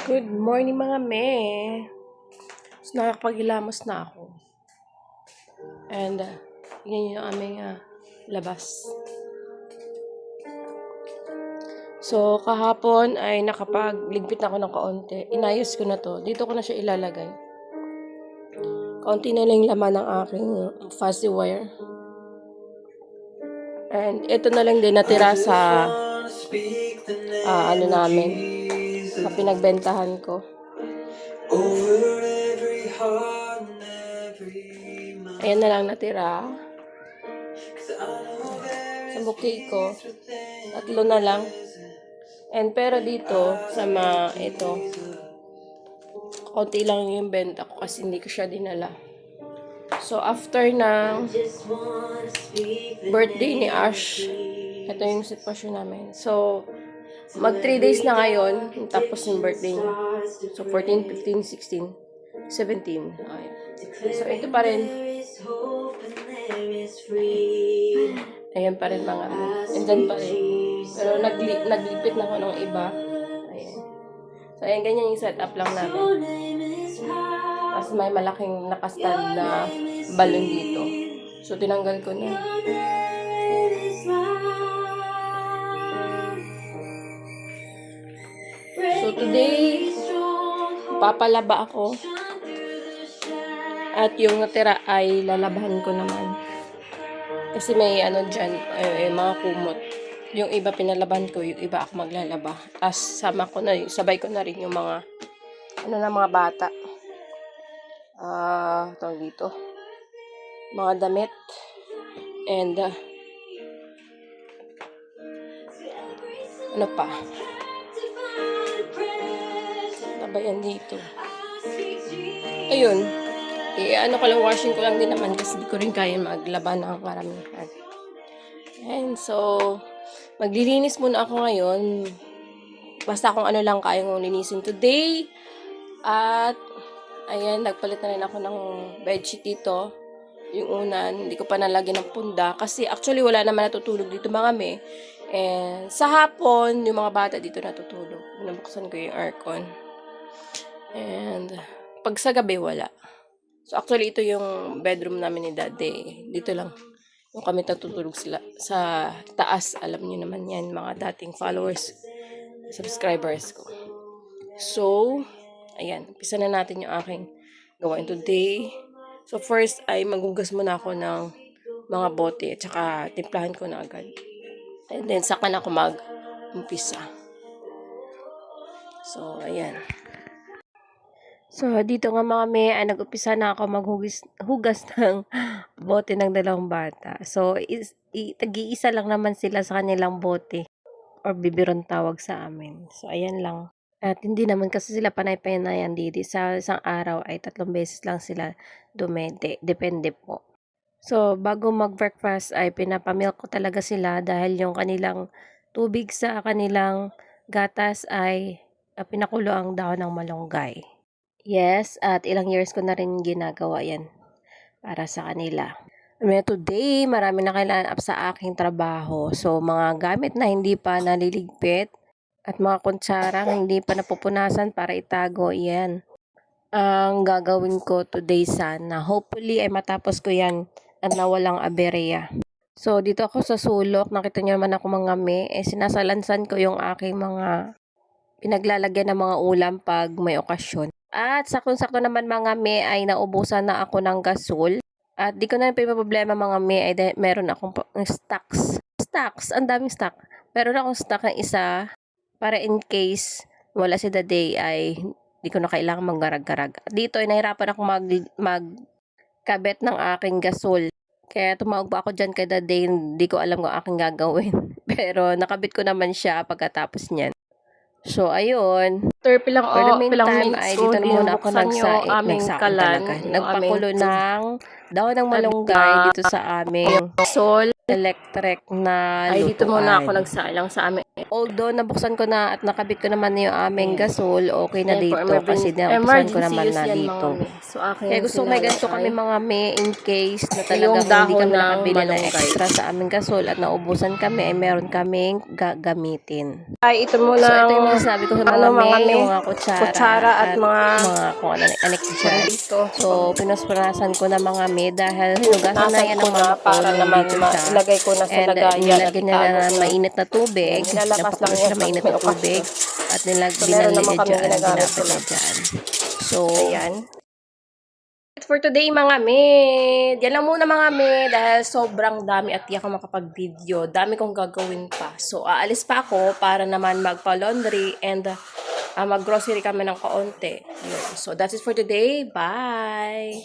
Good morning mga me. So, nakakapagilamos na ako. And, yan yung aming labas. So, kahapon ay nakapagligpit na ako ng kaunti. Inayos ko na to. Dito ko na siya ilalagay. Kaunti na lang yung laman ng aking fuzzy wire. And, ito na lang din natira sa sa pinagbentahan ko. Ayan na lang natira. Sa bouquet ko, 3 na lang. And pero dito, ito, konti lang yung benta ko kasi hindi ko siya dinala. So, after ng birthday ni Ash, ito yung sitwasyon namin. So, mag 3 days na ngayon, tapos yung birthday niya. So, 14, 15, 16, 17. Ayan. So, ito pa rin. Ayan pa rin mga, andyan pa rin. Pero naglipit na ako ng iba. Ayan. So, ayan, ganyan yung setup lang natin. Tapos may malaking nakastand na balon dito. So, tinanggal ko na. So, today, papalaba ako. At yung natira ay lalabahan ko naman. Kasi may dyan, mga kumot. Yung iba pinalaban ko, yung iba ako maglalaba. Tapos sabay ko na rin yung mga, mga bata. Tawag dito. Mga damit. And, ano pa? Tabayan dito. Ayun. Ko lang, washing ko lang din naman kasi di ko rin kaya maglaba ng karamihan. And so, maglilinis muna ako ngayon. Basta kung ano lang kaya kong linisin today. At, ayan, nagpalit na rin ako ng bedsheet dito. Yung unan, hindi ko pa nalagyan ng punda. Kasi actually, wala naman natutulog dito mga me. And sa hapon, yung mga bata dito natutulog. Binabuksan ko yung aircon. And, pag sa gabi, wala. So, actually, ito yung bedroom namin ni Daddy. Dito lang. Yung kami natutulog sila sa taas. Alam niyo naman yan, mga dating followers, subscribers ko. So, ayan. Umpisa na natin yung aking gawain today. So, first ay maghugas muna ako ng mga bote at saka timplahan ko na agad. And then, saka na ako mag-umpisa. So, ayan. So, dito nga mga me, ay nag-upisa na ako maghugas ng bote ng 2 bata. So, tag-iisa lang naman sila sa kanilang bote or bibiron tawag sa amin. So, ayan lang. At hindi naman kasi sila panay-panayan dito. Sa isang araw ay 3 beses lang sila dumede. Depende po. So, bago mag-breakfast ay pinapamilk ko talaga sila dahil yung kanilang tubig sa kanilang gatas ay pinakulo ang dahon ng malunggay. Yes, at ilang years ko na rin ginagawa yan para sa kanila. Today, marami na kailangan up sa aking trabaho. So, mga gamit na hindi pa naliligpit at mga kutsara na hindi pa napupunasan para itago, yan ang gagawin ko today sana. Hopefully, ay matapos ko yan at nawalang aberya. So, dito ako sa sulok. Nakita niyo naman ako mga me. Sinasalansan ko yung aking mga pinaglalagyan ng mga ulam pag may okasyon. At sakto-sakto naman mga me ay naubusan na ako ng gasol. At di ko na problema mga me ay meron akong stocks. Ang daming stock. Meron akong stock ng isa para in case wala si Daday ay di ko na kailangan maggarag-garag. Dito ay nahirapan ako magkabit ng aking gasol. Kaya tumawag pa ako dyan kay Daday, hindi ko alam kung aking gagawin. Pero nakabit ko naman siya pagkatapos niyan. So, ayun. Pilang time ay dito na muna ako nagsaing talaga. Nagpakulo ng dahon ng malunggay dito sa aming sol. electric na lutuan. Ay, dito muna ako nagsalang sa amin. Although, nabuksan ko na at nakabit ko naman na yung aming gasol, okay na dito kasi nabuksan ko naman na dito. So, kaya gusto ko may ganito kami mga me in case na talagang hindi kami nakabili na extra sa aming gasol at naubusan kami, ay meron kaming gagamitin. Ay, ito muna. So, ito yung masasabi ko sa mga yung mga kutsara at mga kung ano, anik dyan. So, pinasparasan ko na mga me dahil hinugasan na yan ang mga para naman ilagay ko na sa lagayan. Nilagyan niya na mainit na tubig. Nilalakas lang yan sa mainit na tubig. At binaliit dyan. Ginapit na dyan. So, ayan. For today mga me, yan lang muna mga me dahil sobrang dami at di ako makapag-video. Dami kong gagawin pa. So, aalis pa ako para naman magpa-laundry and mag-grocery kami ng kaunti. Yun. So, that's it for today. Bye!